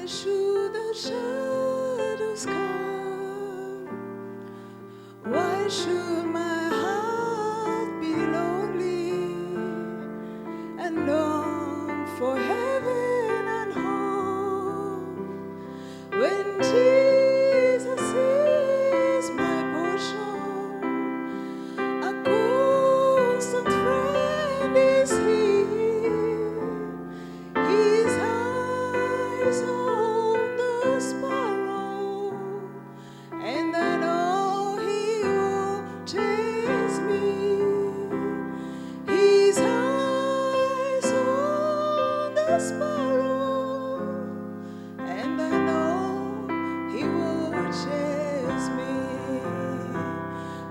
should the shadows come? Why should my heart be lonely and long for heaven and home? When Jesus is my portion, a constant friend is He. His eyes on the sparrow, and I know He will chase me. His eyes on the sparrow, and I know He will chase me.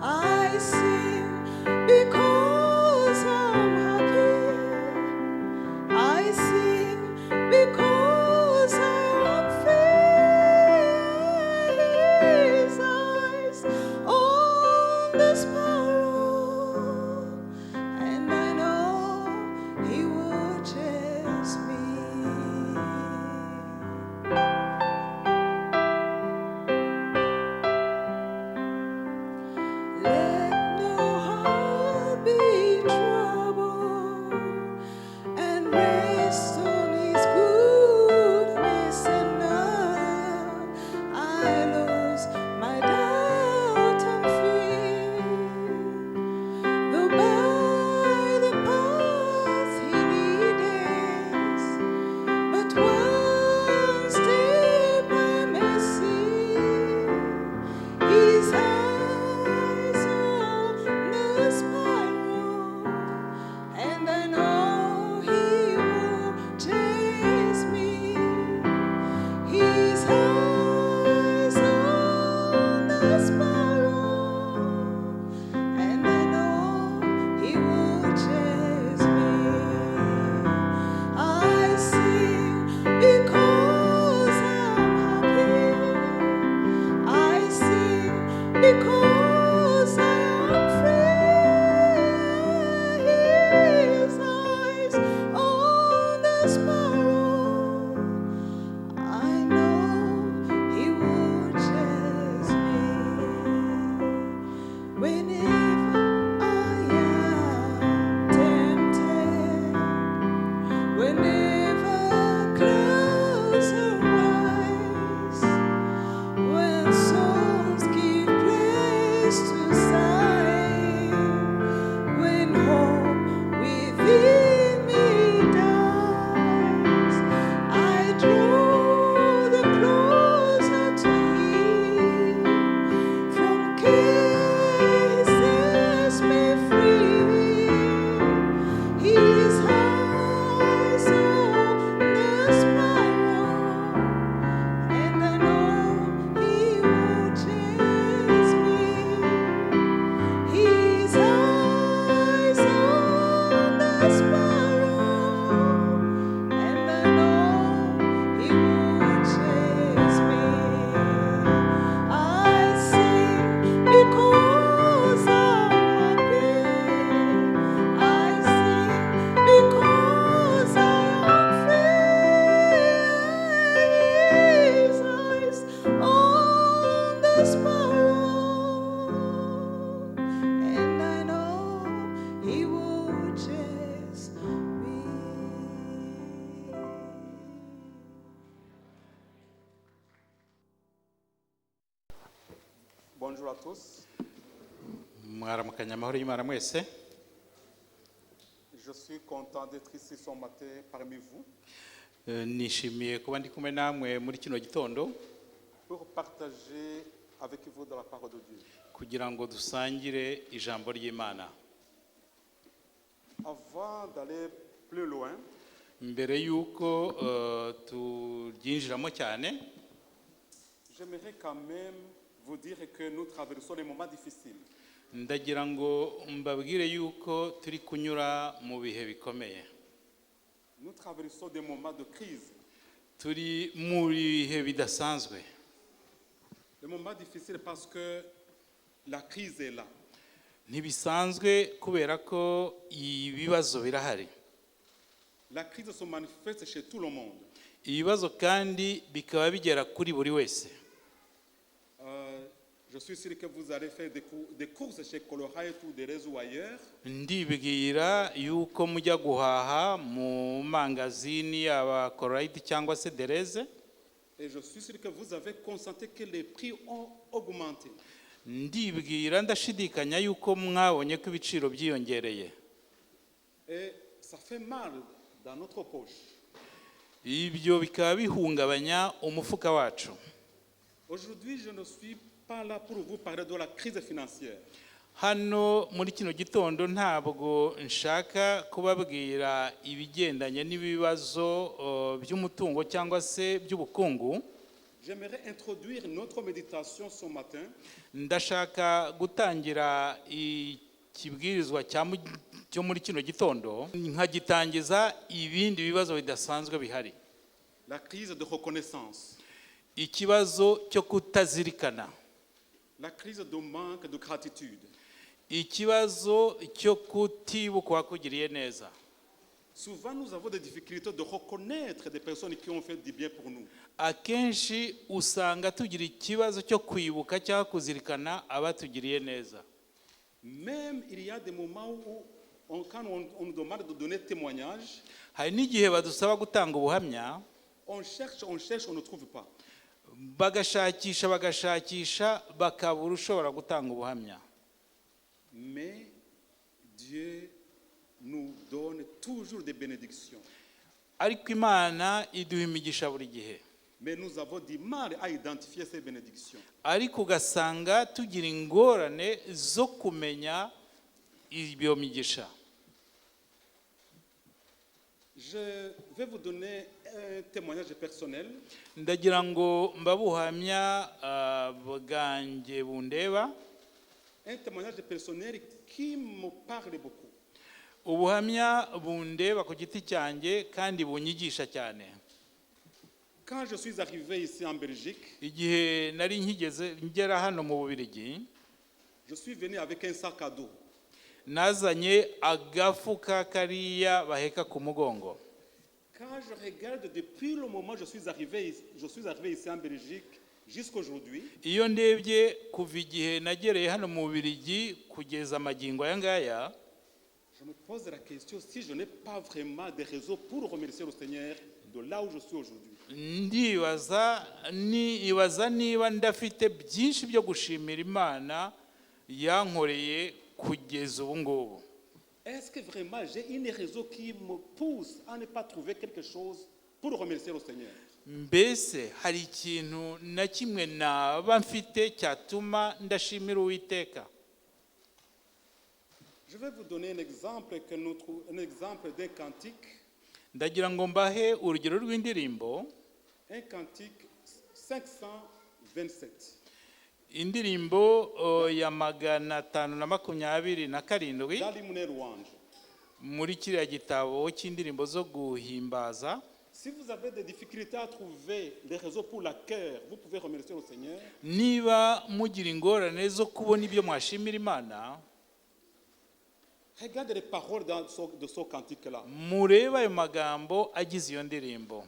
I sing because I'm happy. I sing because I am free. His eyes on the sparrow, and I know He will chase me. Let no heart be troubled, and rest on His goodness, and now I lose my doubt and fear. Though by the path He leads, but one step I may see. His eyes on the sparrow, and I know He will chase me. His eyes on the sparrow, and I know He will chase me. I sing because I'm happy. I sing because I am free. His eyes on the sparrow, I know He will chase me. Whenever I am tempted, whenever clouds arise, when souls give place to sighing, when hope within me dies, I draw the closer to Him. From care He sets me free. His eyes on the sparrow, and I know He will chase me. His eyes on the sparrow, and I know He will chase me. I sing because I'm happy. I sing because I am free. His eyes on the sparrow, and I know He will chase me. Bonjour à tous. mwaramukanya amahoro y'Imana mwese. Je suis content d'être ici ce matin parmi vous Nishimiye kuba ndi kumwe namwe muri kino gitondo pour partager avec vous de la parole de Dieu. kugira ngo dusangire ijambo ry'Imana. Avant d'aller plus loin, Mbere yuko turyinjiramo cyane, j'aimerais quand même vous dire que nous traversons des moments difficiles. ndagira ngo mbabwire yuko turi kunyura mu bihe bikomeye. Nous traversons des moments de crise. Turi mu bihe bidasanzwe. Des moments difficiles parce que la crise est là. Ntibisanzwe kubera ko ibibazo birahari. La crise se manifeste chez tout le monde. ibibazo kandi bikaba bigera kuri buri wese. Je suis sûr que vous allez faire des courses chez Colorado ou des réseaux ailleurs. Ndibwira yuko mujya guhaha mu mangazini aba Colorado cyangwa se Dereze. Et je suis sûr que vous avez constaté que les prix ont augmenté. Ndibwira ndashidikanya yuko mwabonye ko ibiciro byiyongereye. Et ça fait mal dans notre poche. Ibyo bikaba bihungabanya umufuka wacu. Aujourd'hui, je ne suis pas là pour vous parler de la crise financière. Hano muri kino gitondo ntabwo nshaka kubabwira ibigendanye n'ibibazo by'umutungo cyangwa se by'ubukungu. J'aimerais introduire notre méditation ce matin. Ndashaka gutangira ikibwirizwa cyo muri kino gitondo nkagitangiza ibindi bibazo bidasanzwe bihari. La crise de reconnaissance. Ikibazo cyo kutazirikana. La crise de manque de gratitude. Ikibazo cyo kutibukwa kugiriye neza. Souvent, nous avons des difficultés de reconnaître des personnes qui ont fait du bien pour nous. Akenshi usanga tugira ikibazo cyo kwibuka cyangwa kuzirikana abatugiriye neza. Même il y a des moments où quand on nous demande de donner témoignage, hari n'igihe badusaba gutanga ubuhamya, on cherche, on ne trouve pas. bagashakisha bakabura ushobora gutanga ubuhamya. Mais Dieu nous donne toujours des bénédictions. Ariko Imana iduha imigisha buri gihe. Mais nous avons du mal à identifier ces bénédictions. Ariko ugasanga tugira ingorane zo kumenya ibyo migisha. Je vais vous donner un témoignage personnel. Ndagira ngo mbabuhamya bwanjye bundeba. Un témoignage personnel qui me parle beaucoup. Ubuhamya bundeba ku giti cyanjye kandi bunyigisha cyane. Quand je suis arrivé ici en Belgique, Igihe nari ngera hano mu Bubiligi, je suis venu avec un sac à dos. nazanye agafuka kariya baheka ku mugongo. Quand je regarde depuis le moment où je suis arrivé ici en Belgique jusqu'aujourd'hui, Iyo ndebye kuva igihe nagereye hano mu Bubiligi kugeza magingo aya ngaya, je me pose la question si je n'ai pas vraiment des raisons pour remercier le Seigneur de là où je suis aujourd'hui. ndibaza niba ndafite byinshi byo gushimira Imana yankoreye kugeza ubu ngubu. Est-ce que vraiment j'ai une raison qui me pousse à ne pas trouver quelque chose pour remercier le Seigneur? Mbese hari ikintu na kimwe naba mfite cyatuma ndashimira Uwiteka? Je vais vous donner un exemple d'un cantique. Ndagira ngo mbahe urugero rw'indirimbo. Un cantique 527. Indirimbo ya 527 Dans l'hymne louange. muri kiriya gitabo cy'indirimbo zo guhimbaza. Si vous avez des difficultés à trouver les raisons pour lesquelles vous pouvez remercier le Seigneur, Niba mugira ingorane zo kubona ibyo mwashimira Imana, regardez les paroles de ce cantique-là. mureba ayo magambo agize iyo ndirimbo.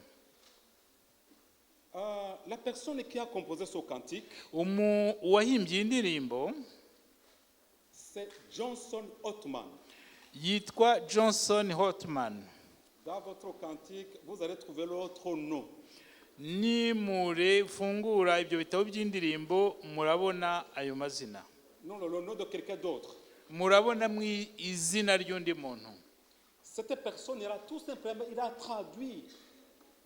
La personne qui a composé ce cantique, Uwahimbye indirimbo c'est Johnson Ottman. yitwa Johnson Hotman. Dans votre cantique, vous allez trouver l'autre nom. Nimurefungura ibyo bitabo by'indirimbo murabona ayo mazina. Non, le nom de quelqu'un d'autre. Murabona mu izina ry'undi muntu. Cette personne, tout simplement, il a traduit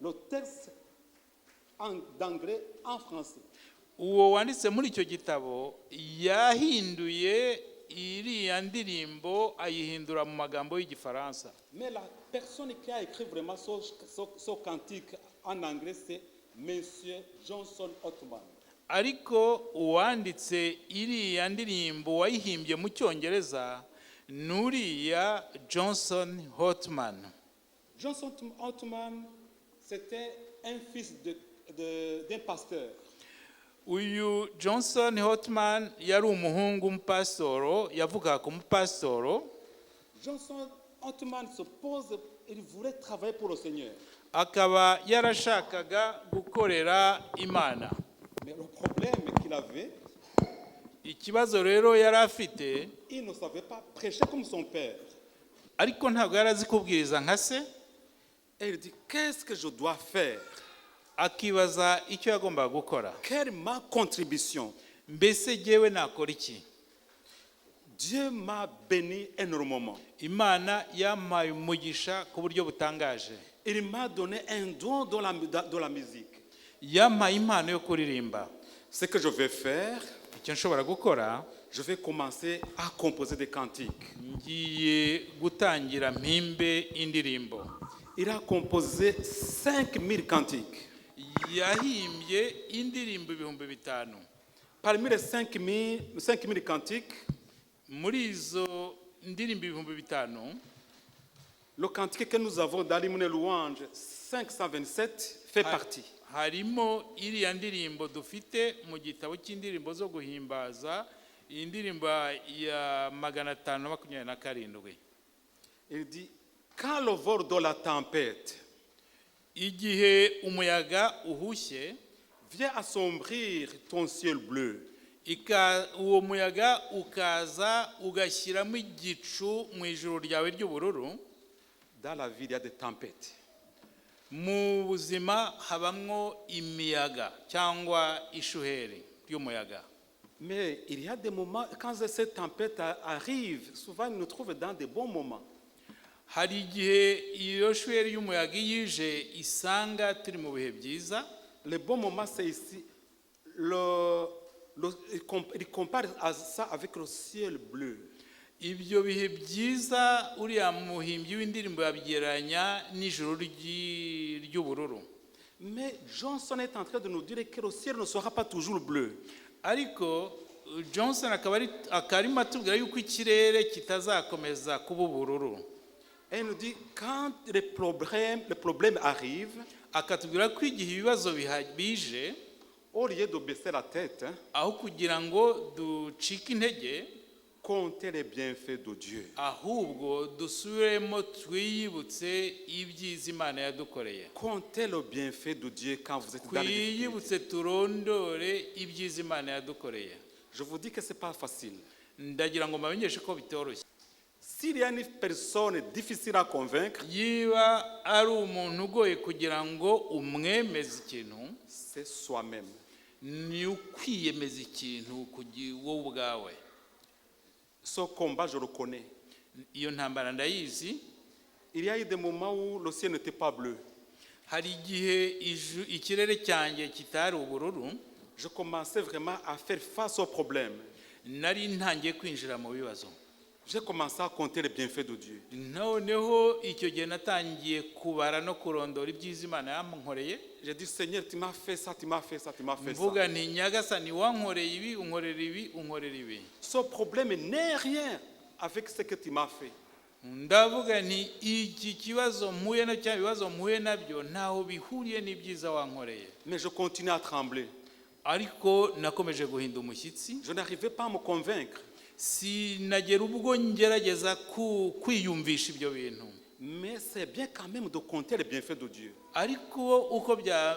le texte d'anglais en français. Uwo wanditse muri icyo gitabo yahinduye iriya ndirimbo ayihindura mu magambo y'igifaransa. Mais la personne qui a écrit vraiment ce cantique en anglais, c'est Monsieur Johnson Ottman. Ariko uwanditse iriya ndirimbo wayihimbye mu cyongereza nuriya Johnson Hotman. Johnson Ottman, c'était un fils d'un pasteur. Uyu Johnson Hotman yari umuhungu w'umupasitoro, yavugaga ku mupasitoro. Johnson Ottman se pose il voulait travailler pour le Seigneur. akaba yarashakaga gukorera Imana. Mais le problème qu'il avait, Ikibazo rero yari afite, il ne savait pas prêcher comme son père. ariko ntabwo yari azi kubwiriza nka se. Et il dit, qu'est-ce que je dois faire? Akibaza icyo yagombaga gukora. Quelle est ma contribution? Mbese jyewe nakora iki? Dieu m'a béni énormément. Imana yampaye umugisha ku buryo butangaje. Il m'a donné un don dans la musique. Yampaye impano yo kuririmba. Ce que je vais faire, Icyo nshobora gukora, je vais commencer à composer des cantiques. ngiye gutangira mpimbe indirimbo. Il a composé 5000 cantiques. Yahimbye indirimbo 5,000. Parmi les 5000 cantiques, Muri izo ndirimbo 5,000, le cantique que nous avons dans l'hymne louange 527 fait partie. harimo iriya ndirimbo dufite mu gitabo cy'indirimbo zo guhimbaza, iyi ndirimbo ya 527. Il dit, quand le vent de la tempête Igihe umuyaga uhushye, vient assombrir ton ciel bleu, uwo muyaga ukaza ugashyiramo igicu mu ijuru ryawe ry'ubururu. dans la vie il y a des tempêtes. Mu buzima habamwo imiyaga cyangwa ishuheri y'umuyaga. Mais il y a des moments, quand cette tempête arrive, souvent ils nous trouvent dans des bons moments. Hari igihe iyo shuheri y'umuyaga yije isanga turi mu bihe byiza. Le bon moment, c'est ici. Il compare ça avec le ciel bleu. Ibyo bihe byiza uriya muhimbyi w'indirimbo yabigereranya n'ijuru ry'ubururu. Mais Johnson est en train de nous dire que le ciel ne sera pas toujours bleu. Ariko Johnson akaba arimo atubwira yuko ikirere kitazakomeza kuba ubururu. Et il nous dit, quand les problèmes arrivent, Akatubwira ko igihe ibibazo bije, au lieu de baisser la tête, aho kugira ngo ducike intege, comptez les bienfaits de Dieu. ahubwo dusubiremo twiyibutse ibyiza Imana yadukoreye. Comptez le bienfait de Dieu quand vous êtes dans les difficultés. Twiyibutse turondore ibyiza Imana yadukoreye. Je vous dis que ce n'est pas facile. Ndagira ngo mbamenyeshe ko bitoroshye. S'il y a une personne difficile à convaincre, Yiba ari umuntu ugoye kugira ngo umwemeze ikintu, c'est soi-même. ni ukwiyemeza ikintu wowe ubwawe. Ce combat, je le connais. Iyo ntambara ndayizi. Il y a eu des moments où le ciel n'était pas bleu. Hari igihe ikirere cyanjye kitari ubururu. Je commençais vraiment à faire face aux problèmes. Nari ntangiye kwinjira mu bibazo. J'ai commencé à compter les bienfaits de Dieu. Noneho icyo gihe natangiye kubara no kurondora ibyiza Imana yankoreye. J'ai dit, Seigneur, tu m'as fait ça, tu m'as fait ça, tu m'as fait ça. Mvuga nti Nyagasani wankoreye ibi, unkorera ibi, unkorera ibi. Ce problème n'est rien avec ce que tu m'as fait. Ndavuga nti iki kibazo mpuye na cya bibazo mpuye nabyo ntaho bihuriye n'ibyiza wankoreye. Mais je continue à trembler. Ariko nakomeje guhinda umushyitsi. Je n'arrivais pas à me convaincre. Sinagera ubwo ngerageza kwiyumvisha ibyo bintu. Mais c'est bien quand même de compter les bienfaits de Dieu. Ariko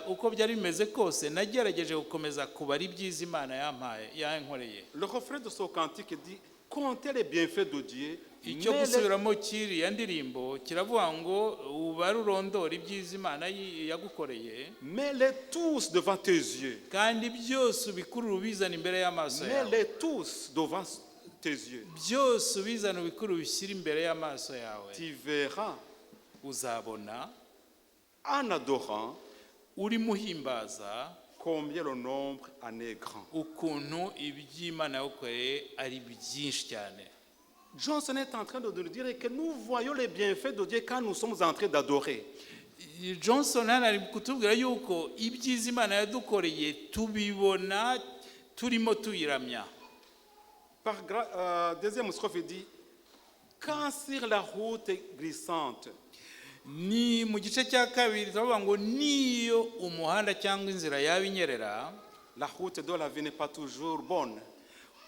uko byari bimeze kose nagerageje gukomeza kubara ibyiza Imana yankoreye. Le refrain de ce cantique dit, comptez les bienfaits de Dieu. Icyo gusubiramo kiriya ndirimbo kiravuga ngo ubare urondora ibyiza Imana yagukoreye. Mets-les tous devant tes yeux. Kandi byose ubikurura ubizana imbere y'amaso yawe. Mets-les tous devant tes yeux. Byose ubizana ubikurura ubishyira imbere y'amaso yawe. Tu verras, uzabona, en adorant, uri muhimbaza, combien le nombre en est grand. Ukuntu iby'Imana yagukoreye ari byinshi cyane. Johnson est en train de nous dire que nous voyons les bienfaits de Dieu quand nous sommes en train d'adorer. Johnson ari kutubwira yuko ibyiza Imana yadukoreye tubibona turimo tuyiramya. Deuxième strophe dit, quand sur la route glissante, ni mu gice cya kabiri turavuga ngo niyo umuhanda cyangwa inzira yaba inyerera, la route de la vie n'est pas toujours bonne.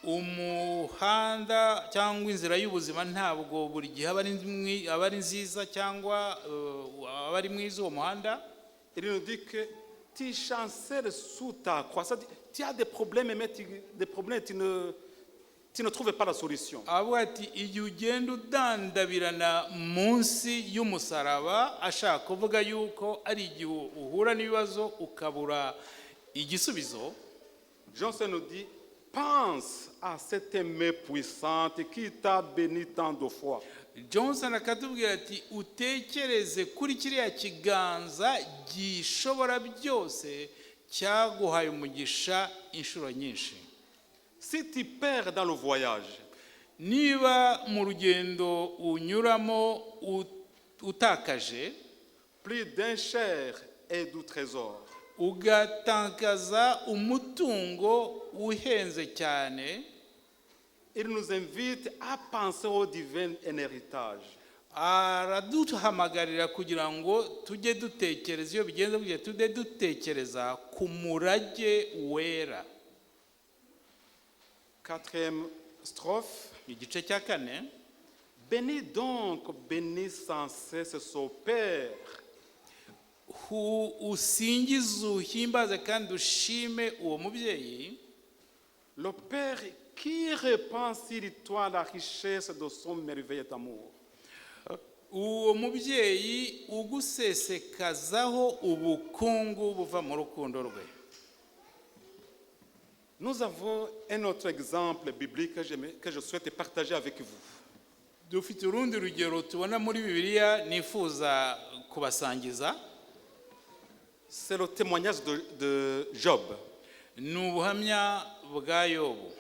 umuhanda cyangwa inzira y'ubuzima ntabwo buri gihe aba ari nziza cyangwa aba ari mwiza uwo muhanda. Il nous dit que tu chancelles sous ta croix. Ça dit, tu as des problèmes, mais tu ne trouves pas la solution. avuga ati igihe ugenda udandabirana munsi y'umusaraba, ashaka kuvuga yuko ari igihe uhura n'ibibazo ukabura igisubizo. Jean nous dit, pense à cette main puissante qui t'a béni tant de fois. Johnson akatubwira ati utekereze kuri kiriya kiganza gishobora byose cyaguhaye umugisha inshuro nyinshi. Si tu perds dans le voyage, niba mu rugendo unyuramo utakaje, plus d'un cher et du trésor, ugatakaza umutungo uhenze cyane, il nous invite à penser au divin héritage. araduhamagarira kugira ngo tujye dutekereza, iyo bigenze kugira tujye dutekereza ku murage wera. Quatrième strophe. Igice cya kane, Bénis donc, bénis sans cesse son Père. usingize uhimbaze kandi ushime uwo mubyeyi, Le Père qui répand sur toi la richesse de son merveilleux amour. uwo mubyeyi ugusesekazaho ubukungu buva mu rukundo rwe. Nous avons un autre exemple biblique que je souhaite partager avec vous. Dufite urundi rugero tubona muri Bibiliya nifuza kubasangiza. C'est le témoignage de Job. Ni ubuhamya bwa Yobu.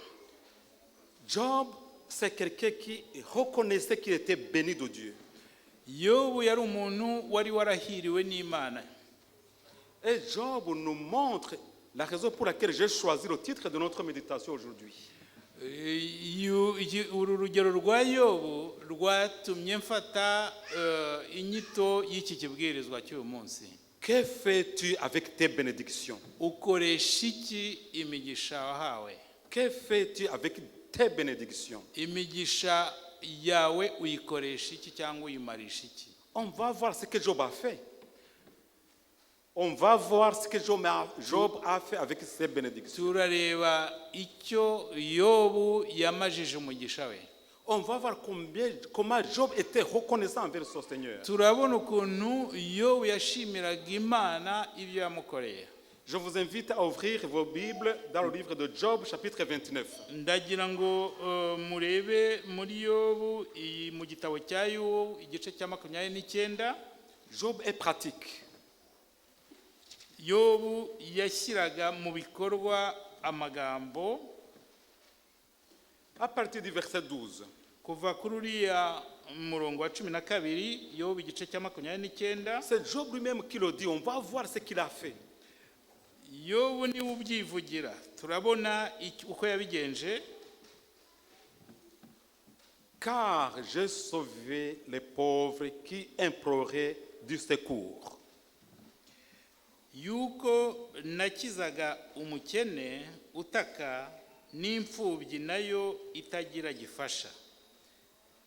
Job, c'est quelqu'un qui reconnaissait qu'il était béni de Dieu. Yobu yari umuntu wari warahiriwe n'Imana. Et Job nous montre la raison pour laquelle j'ai choisi le titre de notre méditation aujourd'hui. Uru rugero rwa Yobu rwatumye mfata inyito y'iki kibwirizwa cy'uyu munsi. Que fais-tu avec tes bénédictions? Ukoresha iki imigisha wahawe? Que fais-tu avec tes bénédictions? Imigisha yawe uyikoresha iki cyangwa uyimarisha iki? On va voir ce que Job a fait. On va voir ce que Job a fait avec ses bénédictions. Turareba icyo Yobu yamajije umugisha we. On va voir comment Job était reconnaissant envers son Seigneur. Turabona ukuntu Yobu yashimiraga Imana ibyo yamukoreye. Je vous invite à ouvrir vos Bibles dans le livre de Job, chapitre 29. Ndagira ngo murebe muri Yobu mu gitabo cya Yobu igice cya 29. Job est pratique. Yobu yashyiraga mu bikorwa amagambo. À partir du verset 12. Kuva kuri uriya murongo wa 12, Yobu igice cya 29. C'est Job lui-même qui le dit. On va voir ce qu'il a fait. Yobu ni ubyivugira. Turabona uko yabigenje. Car j'ai sauvé les pauvres qui imploraient du secours. Yuko nakizaga umukene utaka n'imfubyi nayo itagira gifasha.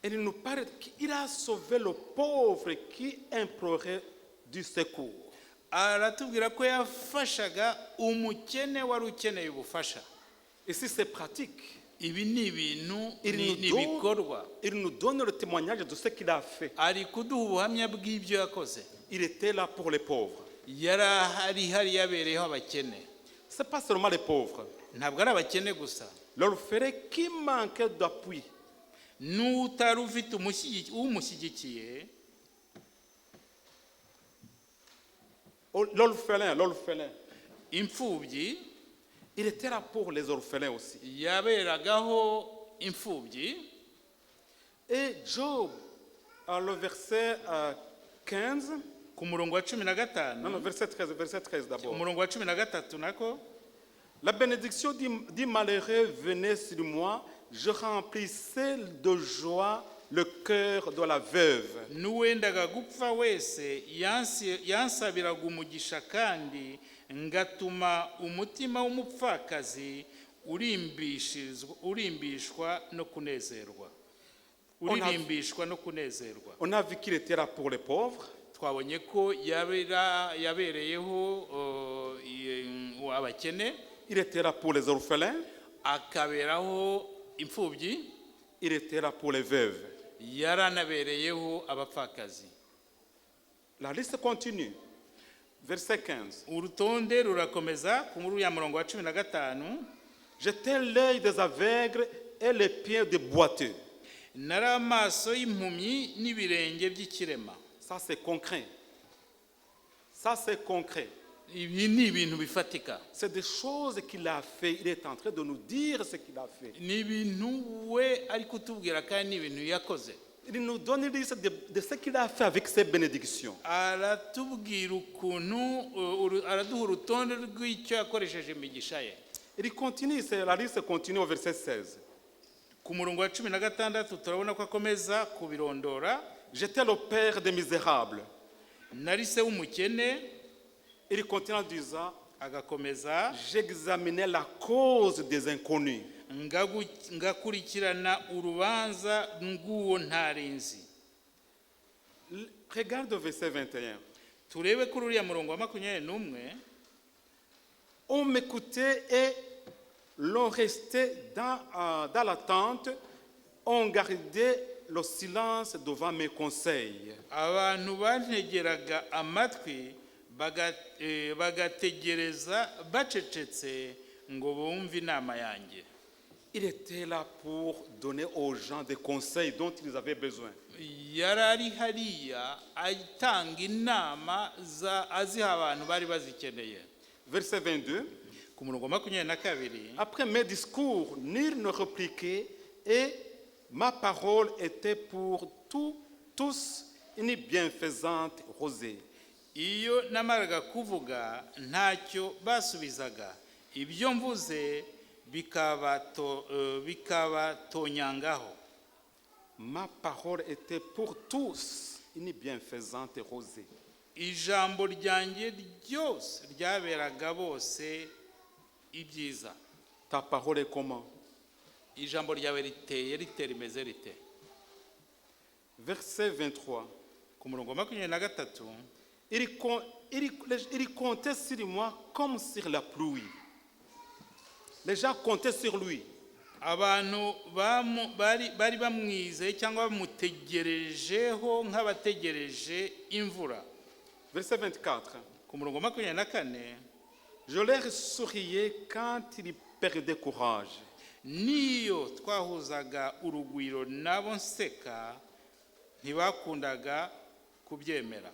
Et il nous parle qu'il a sauvé le pauvre qui implorait du secours. Aratubwira ko yafashaga umukene wari ukeneye ubufasha. Ici c'est pratique. Ibi ni ibintu nibikorwa. Il nous donne le témoignage de ce qu'il a fait. Ari kuduha ubuhamya bw'ibyo yakoze. Il était là pour les pauvres. Yarahari yabereyeho abakene. C'est pas seulement les pauvres. Ntabwo ari abakene gusa. L'orphelin qui manquait d'appui. N'utari ufite umushyigikiye. L'orphelin. Imfubyi. Il était là pour les orphelins aussi. Yaberagaho imfubyi. Et Job, le verset 15. Ku murongo wa 15. Non, verset 13 d'abord. Ku murongo wa 13 nako. La bénédiction du malheureux venait sur moi, je remplissais de joie le cœur de la veuve. N'uwendaga gupfa wese yansabiraga umugisha kandi ngatuma umutima w'umupfakazi urimbishwa no kunezerwa. Uririmbishwa no kunezerwa. On a vu qu'il était là pour les pauvres. Twabonye ko yabereyeho abakene. Il était là pour les orphelins. Akaberaho imfubyi. Il était là pour les veuves. Yaranabereyeho abapfakazi. La liste continue. Verset 15. Urutonde rurakomeza ku nkuru ya murongo wa 15. J'étais l'œil des aveugles et les pieds des boiteux. Nari amaso y'impumyi n'ibirenge by'ikirema. Ça c'est concret. Ça c'est concret. Ibi ni ibintu bifatika. C'est des choses qu'il a fait. Il est en train de nous dire ce qu'il a fait. Ni ibintu we ari kutubwira kandi ni ibintu yakoze. Il nous donne une liste de ce qu'il a fait avec ses bénédictions. Aratubwira ukuntu araduha urutonde rw'icyo yakoresheje imigisha ye. Il continue, la liste continue au verset 16. Ku murongo wa 16 turabona ko akomeza kubirondora. J'étais le père des misérables. Nari se w'umukene. Il continue en disant, agakomeza, j'examinais la cause des inconnus. Ngakurikirana urubanza ng'uwo ntarinzi. Regarde le verset 21. Turebe kuri uriya murongo wa 21. On m'écoutait et l'on restait dans l'attente, on gardait le silence devant mes conseils. Abantu bantegeraga amatwi bagategereza bacecetse ngo bumve inama yanjye. Il était là pour donner aux gens des conseils dont ils avaient besoin. Yarari hariya atanga inama aziha abantu bari bazikeneye. Verset 22. Ku murongo wa 22. Après mes discours, nul ne répliquait et ma parole était pour tous une bienfaisante rosée. Iyo namaraga kuvuga ntacyo basubizaga, ibyo mvuze bikabatonyangaho. Ma parole était pour tous une bienfaisante rosée. Ijambo ryanjye ryose ryaberaga bose ibyiza. Ta parole est comment? Ijambo ryawe riteye rimeze rite? Verset 23. Ku murongo wa 23. Il comptait sur moi comme sur la pluie. Les gens comptaient sur lui. Abantu bari bamwizeye cyangwa bamutegerejeho nk'abategereje imvura. Verset 24. Ku murongo wa 24. Je leur souriais quand ils perdaient courage. Niyo twahuzaga urugwiro nabo nseka ntibakundaga kubyemera.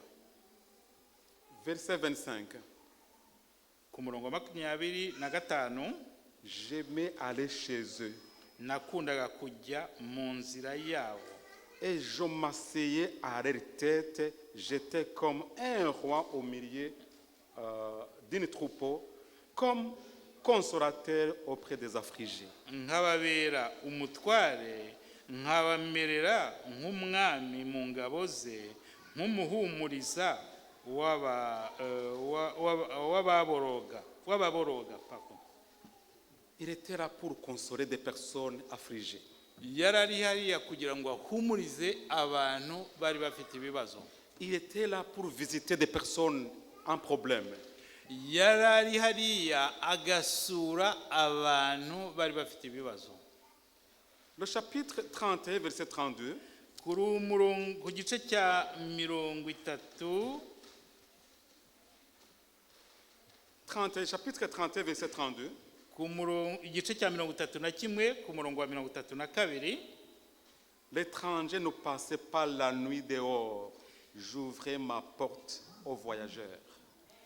Verset 25. Ku murongo wa 25. J'aimais aller chez eux. Nakundaga kujya mu nzira yabo. Et je m'asseyais à leur tête. J'étais comme un roi au milieu d'une troupeau, comme consolateur auprès des affligés. Nkababera umutware, nkabamerera nk'umwami mu ngabo ze, nk'umuhumuriza w'ababoroga. Il était là pour consoler des personnes affligées. Yarari hariya kugira ngo ahumurize abantu bari bafite ibibazo. Il était là pour visiter des personnes en problème. Yarari hariya agasura abantu bari bafite ibibazo. Le chapitre 31 verset 32. Ku gice cya 30. Chapitre 31 verset 32. Igice cya 31 ku murongo wa 32. L'étranger ne passait pas la nuit dehors. J'ouvrais ma porte aux voyageurs.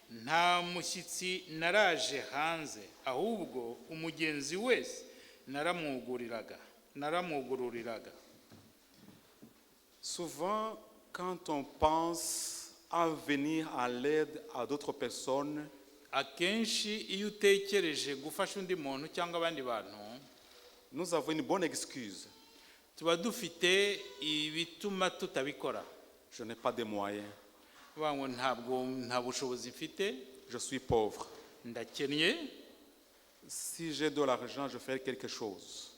Nta mushyitsi naraje hanze, ahubwo umugenzi wese naramwugururiraga. Souvent, quand on pense à venir à l'aide à d'autres personnes, akenshi iyo utekereje gufasha undi muntu cyangwa abandi bantu, nous avons une bonne excuse. Tuba dufite ibituma tutabikora. Je n'ai pas de moyens. Nta bushobozi mfite. Je suis pauvre. Ndakennye. Si j'ai de l'argent, je ferai quelque chose.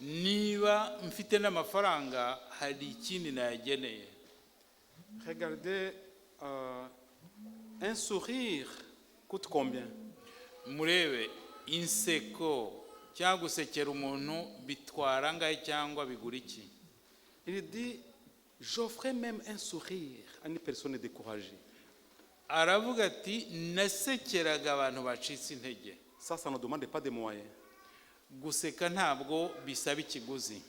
niba mfite n'amafaranga hari ikindi nayageneye. Regardez, un sourire coûte combien? Murebe inseko cyangwa gusekera umuntu bitwara ngahe cyangwa bigura iki? Il dit, j'offrais même un sourire à une personne découragée. Aravuga ati nasekeraga abantu bacitse intege. Ça ne demande pas de moyens. Guseka ntabwo bisaba ikiguzi.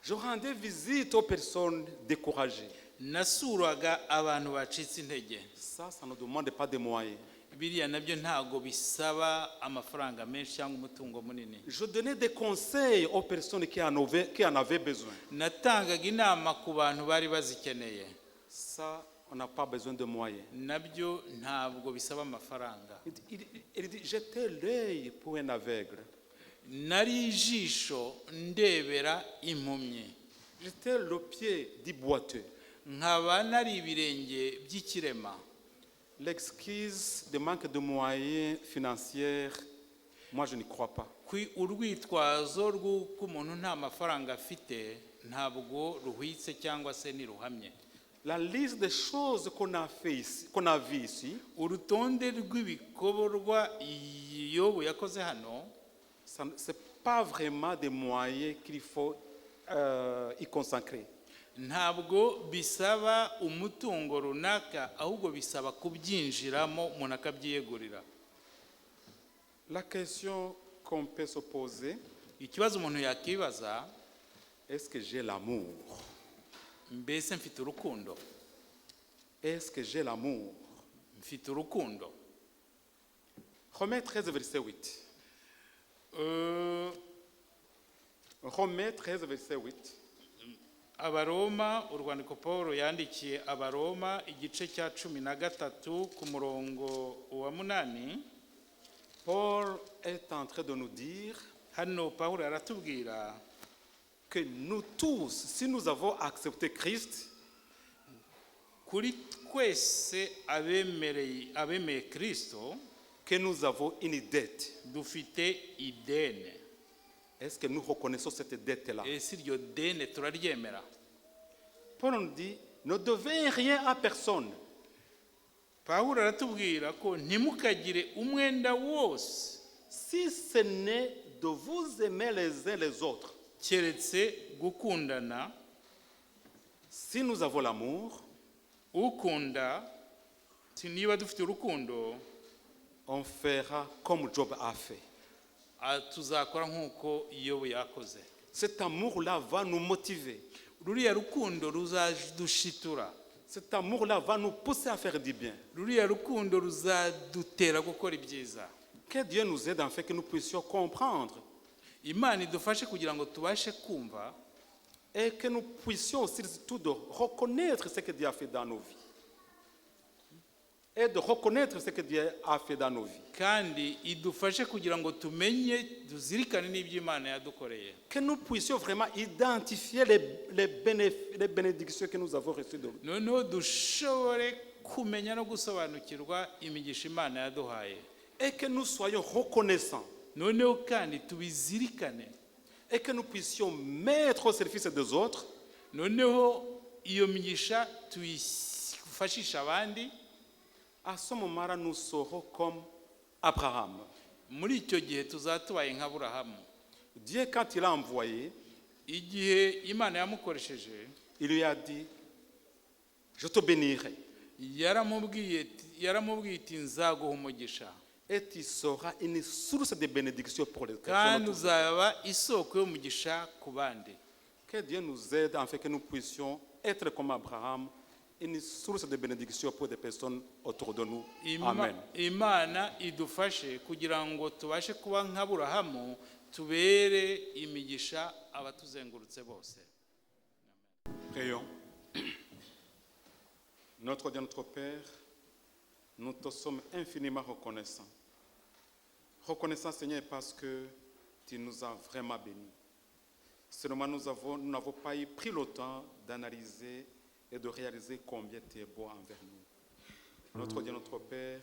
Je rendais visite aux personnes découragées. Nasuraga abantu bacitse intege. Ça ne demande pas de moyens. Biriya nabyo ntabwo bisaba amafaranga menshi cyangwa umutungo munini. Je donnais des conseils aux personnes qui en avaient besoin. Natangaga inama ku bantu bari bazikeneye. Ça, on n'a pas besoin de moyens. Nabyo ntabwo bisaba amafaranga. Il dit, j'étais l'œil pour un aveugle. Nari ijisho ndebera impumyi. J'étais le pied du boiteux. Nkaba nari ibirenge by'ikirema. L'excuse de manque de moyens financiers, moi je n'y crois pas. Urwitwazo rw'uko umuntu nta mafaranga afite ntabwo ruhwitse cyangwa se niruhamye. La liste des choses qu'on a vu ici, urutonde rw'ibikorwa Yobu yakoze hano, ce n'est pas vraiment des moyens qu'il faut y consacrer. ntabwo bisaba umutungo runaka, ahubwo bisaba kubyinjiramo umuntu akabyiyegurira. La question qu'on peut se poser, ikibazo umuntu yakibaza, est-ce que j'ai l'amour? Mbese mfite urukundo? Est-ce que j'ai l'amour? Mfite urukundo? Romains 13, verset 8. Romains 13, verset 8. Abaroma, urwandiko Paul yandikiye Abaroma igice cya 13 ku murongo wa 8. Paul est en train de nous dire hano Paul aratubwira que nous tous, si nous avons accepté Christ, kuri twese abemeye Kristo, que nous avons une dette. dufite idene. Est-ce que nous reconnaissons cette dette-là? Ese iryo dene turaryemera? Paul nous dit, ne devez rien à personne. Pawulo aratubwira ko ntimukagire umwenda wose, si ce n'est de vous aimer les uns les autres. keretse gukundana. Si nous avons l'amour, ukunda, niba dufite urukundo, on fera comme Job a fait. tuzakora nk'uko Yobu yakoze. Cet amour-là va nous motiver. Ruriya rukundo ruzadushitura. Cet amour-là va nous pousser à faire du bien. Ruriya rukundo ruzadutera gukora ibyiza. Que Dieu nous aide en fait que nous puissions comprendre. Imana idufashe kugira ngo tubashe kumva, et que nous puissions aussi surtout de reconnaître ce que Dieu a fait dans nos vies. Et de reconnaître ce que Dieu a fait dans nos vies. kandi idufashe kugira ngo tumenye duzirikane n'ibyo Imana yadukoreye. Que nous puissions vraiment identifier les bénédictions que nous avons reçues de lui. Noneho dushobore kumenya no gusobanukirwa imigisha Imana yaduhaye. Et que nous soyons reconnaissants. Noneho kandi tubizirikane. Et que nous puissions mettre au service des autres. Noneho iyo migisha tuyifashisha abandi. À ce moment-là, nous serons comme Abraham. Muri icyo gihe tuzatubaye nka Aburahamu. Dieu, quand il a envoyé, igihe Imana yamukoresheje, il lui a dit, je te bénirai. yaramubwiye iti nzaguha umugisha. Et tu seras une source de bénédiction pour les kandi uzaba isoko y'umugisha ku bandi. Que Dieu nous aide en fait que nous puissions être comme Abraham, une source de bénédiction pour des personnes autour de nous. Amen. Imana idufashe kugira ngo tubashe kuba nka Aburahamu, tubere imigisha abatuzengurutse bose. Prions. Notre Dieu, notre Père, nous te sommes infiniment reconnaissants. Reconnaissants, Seigneur, parce que tu nous as vraiment bénis. Seulement, nous n'avons pas pris le temps d'analyser et de réaliser combien tu es beau envers nous. Notre Dieu, notre Père,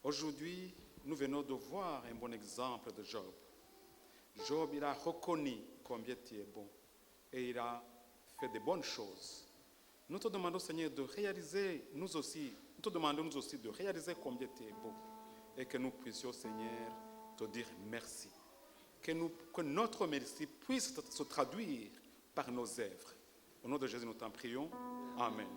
aujourd'hui, nous venons de voir un bon exemple de Job. Job, il a reconnu combien tu es bon et il a fait de bonnes choses. Nous te demandons, Seigneur, de réaliser, nous te demandons nous aussi de réaliser combien tu es beau et que nous puissions, Seigneur, te dire merci. Que notre merci puisse se traduire par nos œuvres. Au nom de Jésus, nous t'en prions. Amen.